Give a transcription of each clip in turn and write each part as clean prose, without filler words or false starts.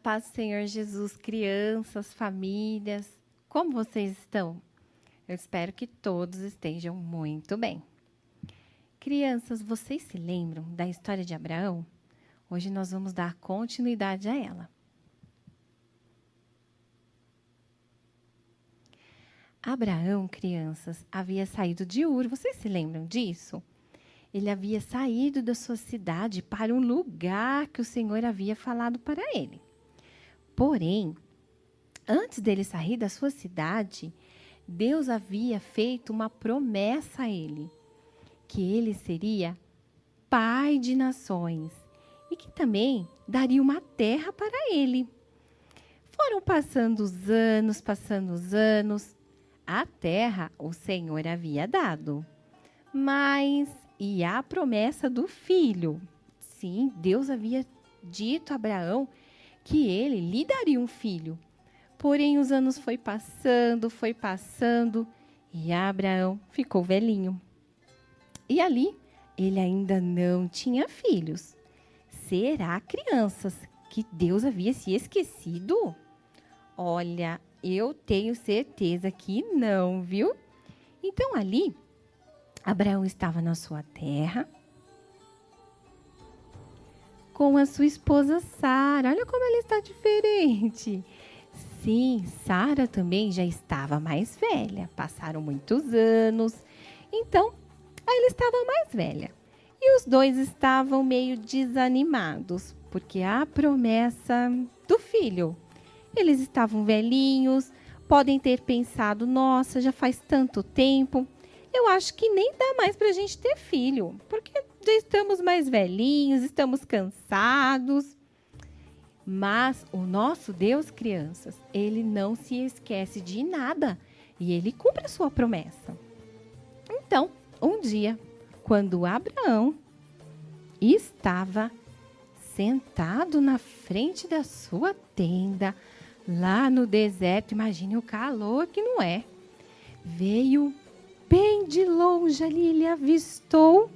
paz do Senhor Jesus, crianças, famílias, como vocês estão? Eu espero que todos estejam muito bem. Crianças, vocês se lembram da história de Abraão? Hoje nós vamos dar continuidade a ela. Abraão, crianças, havia saído de Ur. Vocês se lembram disso? Ele havia saído da sua cidade para um lugar que o Senhor havia falado para ele. Porém, antes dele sair da sua cidade, Deus havia feito uma promessa a ele, que ele seria pai de nações e que também daria uma terra para ele. Foram passando os anos, a terra o Senhor havia dado, mas e a promessa do filho? Sim, Deus havia dito a Abraão que ele lhe daria um filho. Porém, os anos foi passando, e Abraão ficou velhinho. E ali, ele ainda não tinha filhos. Será, crianças, que Deus havia se esquecido? Olha, eu tenho certeza que não, viu? Então, ali, Abraão estava na sua terra com a sua esposa Sara. Olha como ela está diferente. Sim, Sara também já estava mais velha. Passaram muitos anos. Então, ela estava mais velha. E os dois estavam meio desanimados, porque a promessa do filho. Eles estavam velhinhos, podem ter pensado, nossa, já faz tanto tempo. Eu acho que nem dá mais para a gente ter filho, porque já estamos mais velhinhos, estamos cansados. Mas o nosso Deus, crianças, ele não se esquece de nada e ele cumpre a sua promessa. Então, um dia, quando Abraão estava sentado na frente da sua tenda, lá no deserto, imagine o calor que não é, veio bem de longe ali, ele avistou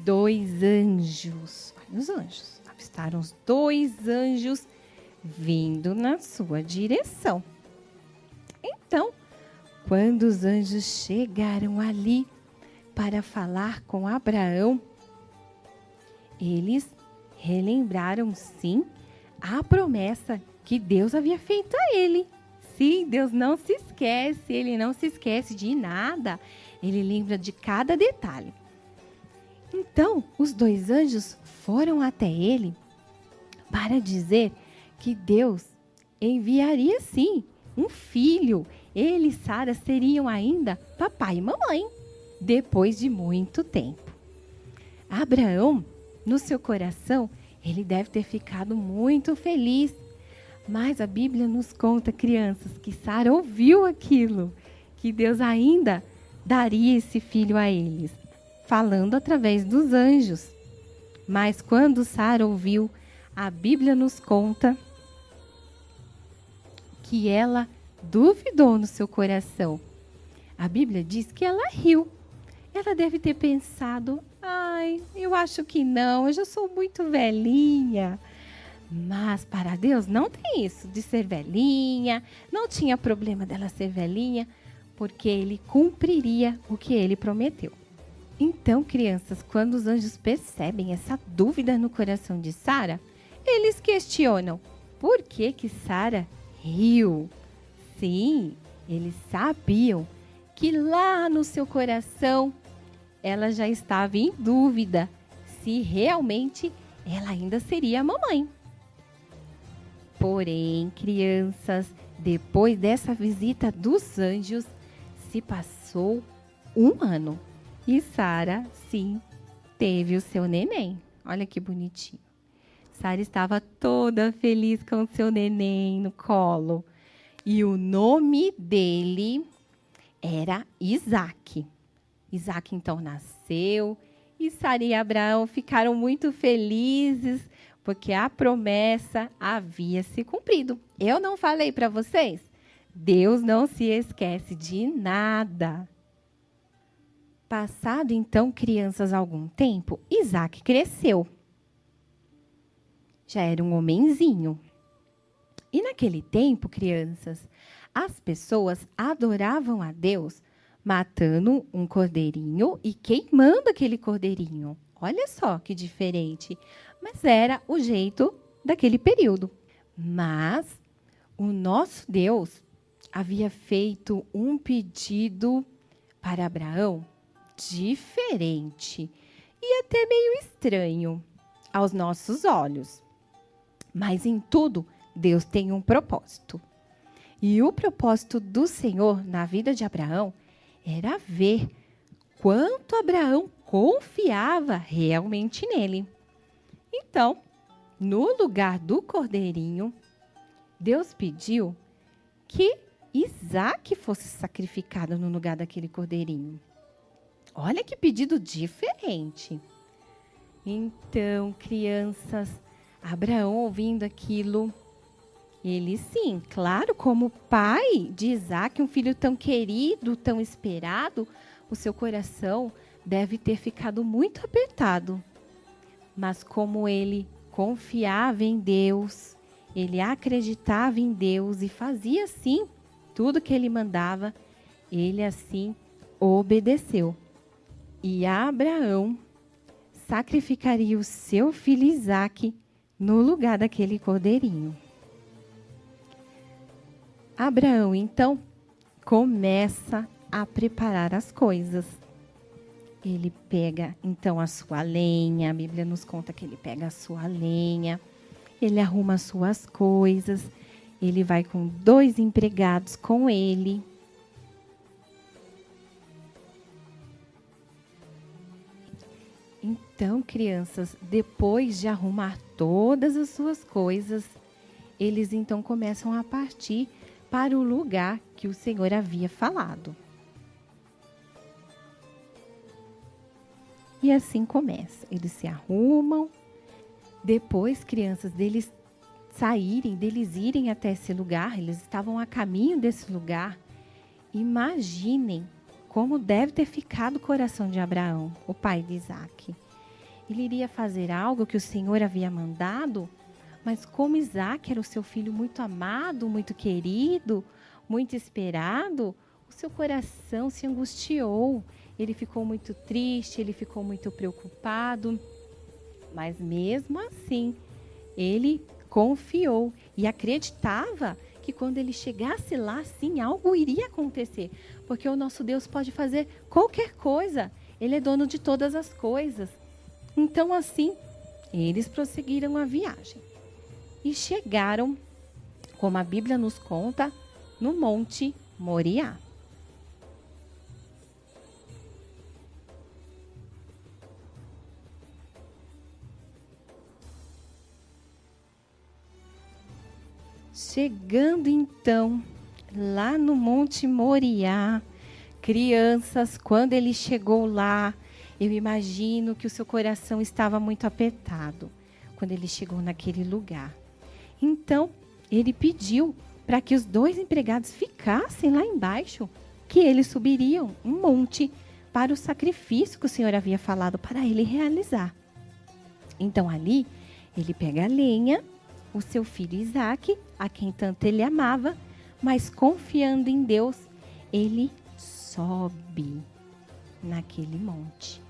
2 anjos. Olha os anjos. Avistaram os 2 anjos vindo na sua direção. Então, quando os anjos chegaram ali para falar com Abraão, eles relembraram, sim, a promessa que Deus havia feito a ele. Sim, Deus não se esquece, ele não se esquece de nada. Ele lembra de cada detalhe. Então, os 2 anjos foram até ele para dizer que Deus enviaria, sim, um filho. Ele e Sara seriam ainda papai e mamãe, depois de muito tempo. Abraão, no seu coração, ele deve ter ficado muito feliz. Mas a Bíblia nos conta, crianças, que Sara ouviu aquilo, que Deus ainda daria esse filho a eles, falando através dos anjos. Mas quando Sara ouviu, a Bíblia nos conta que ela duvidou no seu coração. A Bíblia diz que ela riu. Ela deve ter pensado, ai, eu acho que não, eu já sou muito velhinha. Mas para Deus não tem isso de ser velhinha, não tinha problema dela ser velhinha, porque ele cumpriria o que ele prometeu. Então, crianças, quando os anjos percebem essa dúvida no coração de Sara, eles questionam por que Sara riu. Sim, eles sabiam que lá no seu coração ela já estava em dúvida se realmente ela ainda seria a mamãe. Porém, crianças, depois dessa visita dos anjos, se passou 1 ano. E Sara, sim, teve o seu neném. Olha que bonitinho. Sara estava toda feliz com o seu neném no colo. E o nome dele era Isaac. Isaac, então, nasceu. E Sara e Abraão ficaram muito felizes, porque a promessa havia se cumprido. Eu não falei para vocês? Deus não se esquece de nada. Passado, então, crianças, algum tempo, Isaac cresceu. já era um homenzinho. E naquele tempo, crianças, as pessoas adoravam a Deus matando um cordeirinho e queimando aquele cordeirinho. Olha só que diferente. Mas era o jeito daquele período. Mas o nosso Deus havia feito um pedido para Abraão diferente e até meio estranho aos nossos olhos. Mas em tudo, Deus tem um propósito. E o propósito do Senhor na vida de Abraão era ver quanto Abraão confiava realmente nele. Então, no lugar do cordeirinho, Deus pediu que Isaque fosse sacrificado no lugar daquele cordeirinho. Olha que pedido diferente. Então, crianças, Abraão ouvindo aquilo, ele sim, claro, como pai de Isaque, um filho tão querido, tão esperado, o seu coração deve ter ficado muito apertado. Mas como ele confiava em Deus, ele acreditava em Deus e fazia assim tudo que ele mandava, ele assim obedeceu. E Abraão sacrificaria o seu filho Isaque no lugar daquele cordeirinho. Abraão, então, começa a preparar as coisas. Ele pega, então, a sua lenha. A Bíblia nos conta que ele pega a sua lenha. Ele arruma as suas coisas. Ele vai com 2 empregados com ele. Então, crianças, depois de arrumar todas as suas coisas, eles então começam a partir para o lugar que o Senhor havia falado. E assim começa. Eles se arrumam. Depois, crianças, deles irem até esse lugar, eles estavam a caminho desse lugar. Imaginem como deve ter ficado o coração de Abraão, o pai de Isaque. Ele iria fazer algo que o Senhor havia mandado, mas como Isaque era o seu filho muito amado, muito querido, muito esperado, o seu coração se angustiou. Ele ficou muito triste, ele ficou muito preocupado. Mas mesmo assim, ele confiou e acreditava que quando ele chegasse lá, sim, algo iria acontecer. Porque o nosso Deus pode fazer qualquer coisa. Ele é dono de todas as coisas. Então, assim, eles prosseguiram a viagem. E chegaram, como a Bíblia nos conta, no Monte Moriá. Chegando então lá no Monte Moriá, crianças, quando ele chegou lá, eu imagino que o seu coração estava muito apertado quando ele chegou naquele lugar. Então, ele pediu para que os 2 empregados ficassem lá embaixo, que eles subiriam um monte para o sacrifício que o Senhor havia falado para ele realizar. Então, ali, ele pega a lenha, o seu filho Isaque, a quem tanto ele amava, mas confiando em Deus, ele sobe naquele monte.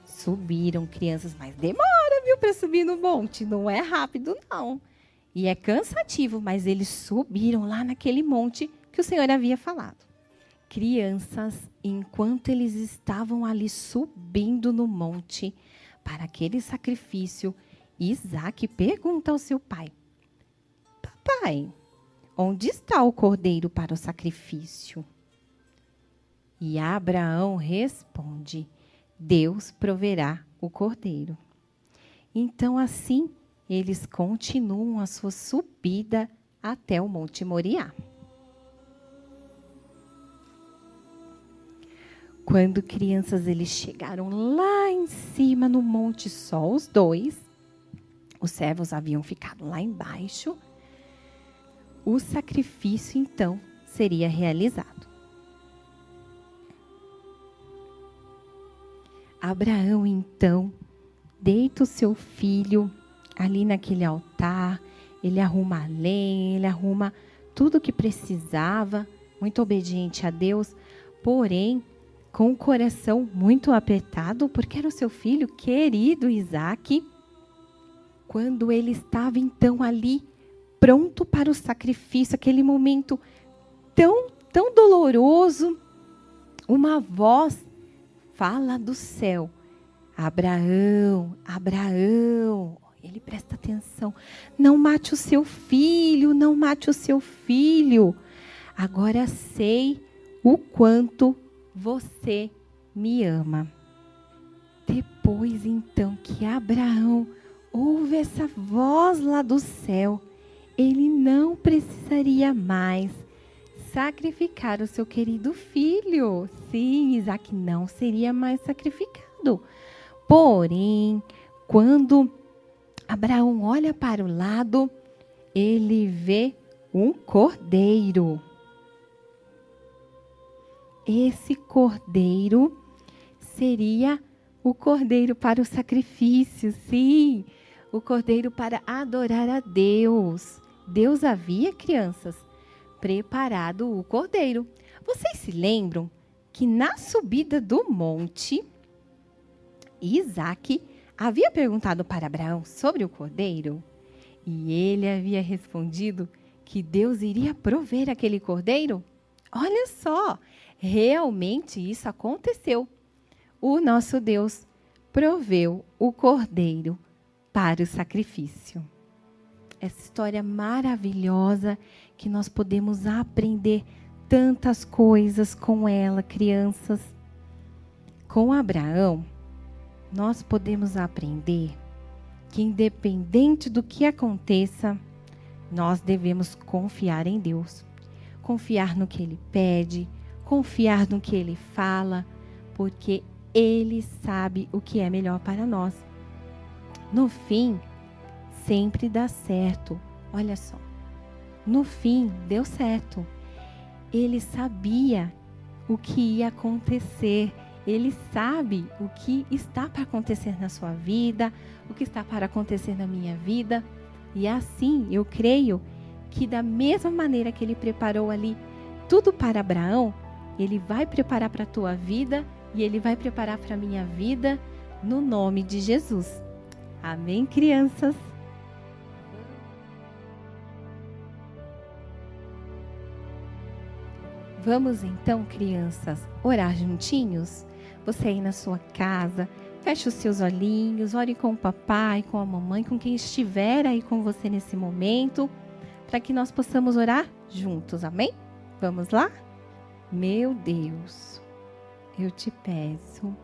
Subiram, crianças, mas demora, viu, para subir no monte. Não é rápido, não. E é cansativo, mas eles subiram lá naquele monte que o Senhor havia falado. Crianças, enquanto eles estavam ali subindo no monte para aquele sacrifício, Isaque pergunta ao seu pai: Papai, onde está o cordeiro para o sacrifício? E Abraão responde: Deus proverá o cordeiro. Então, assim, eles continuam a sua subida até o Monte Moriá. Quando crianças, eles chegaram lá em cima no monte, só os 2, os servos haviam ficado lá embaixo, o sacrifício, então, seria realizado. Abraão, então, deita o seu filho ali naquele altar, ele arruma a lenha, ele arruma tudo o que precisava, muito obediente a Deus, porém, com o coração muito apertado, porque era o seu filho querido Isaque. Quando ele estava então ali, pronto para o sacrifício, aquele momento tão doloroso, uma voz fala do céu: Abraão, Abraão. Ele presta atenção: não mate o seu filho, não mate o seu filho. Agora sei o quanto você me ama. Depois então que Abraão ouve essa voz lá do céu, ele não precisaria mais sacrificar o seu querido filho. Sim, Isaque não seria mais sacrificado. Porém, quando Abraão olha para o lado, ele vê um cordeiro. Esse cordeiro seria o cordeiro para o sacrifício, sim, o cordeiro para adorar a Deus. Deus havia, crianças, preparado o cordeiro. Vocês se lembram que na subida do monte, Isaque havia perguntado para Abraão sobre o cordeiro? E ele havia respondido que Deus iria prover aquele cordeiro? Olha só, realmente isso aconteceu. O nosso Deus proveu o cordeiro para o sacrifício. Essa história maravilhosa que nós podemos aprender tantas coisas com ela, crianças. Com Abraão, nós podemos aprender que independente do que aconteça, nós devemos confiar em Deus. Confiar no que Ele pede, confiar no que Ele fala, porque Ele sabe o que é melhor para nós. No fim, sempre dá certo. Olha só, no fim deu certo. Ele sabia o que ia acontecer. Ele sabe o que está para acontecer na sua vida, o que está para acontecer na minha vida. E assim, eu creio que da mesma maneira que Ele preparou ali tudo para Abraão, Ele vai preparar para a tua vida e Ele vai preparar para a minha vida, no nome de Jesus. Amém, crianças? Vamos então, crianças, orar juntinhos? Você aí na sua casa, feche os seus olhinhos, ore com o papai, com a mamãe, com quem estiver aí com você nesse momento, para que nós possamos orar juntos, amém? Vamos lá? Meu Deus, eu te peço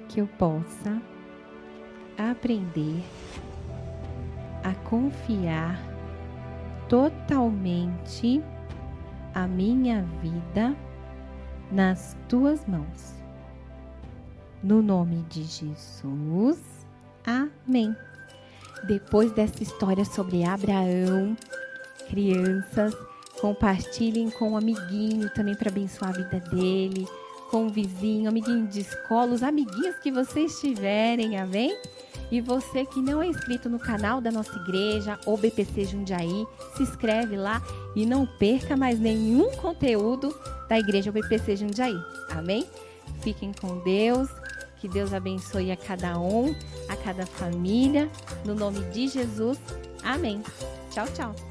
que eu possa aprender a confiar totalmente a minha vida nas tuas mãos. No nome de Jesus, amém. Depois dessa história sobre Abraão, crianças, compartilhem com o amiguinho também para abençoar a vida dele, com o vizinho, amiguinho de escola, os amiguinhos que vocês tiverem, amém? E você que não é inscrito no canal da nossa igreja, ou BPC Jundiaí, se inscreve lá e não perca mais nenhum conteúdo da igreja BPC Jundiaí, amém? Fiquem com Deus, que Deus abençoe a cada um, a cada família, no nome de Jesus, amém. Tchau, tchau.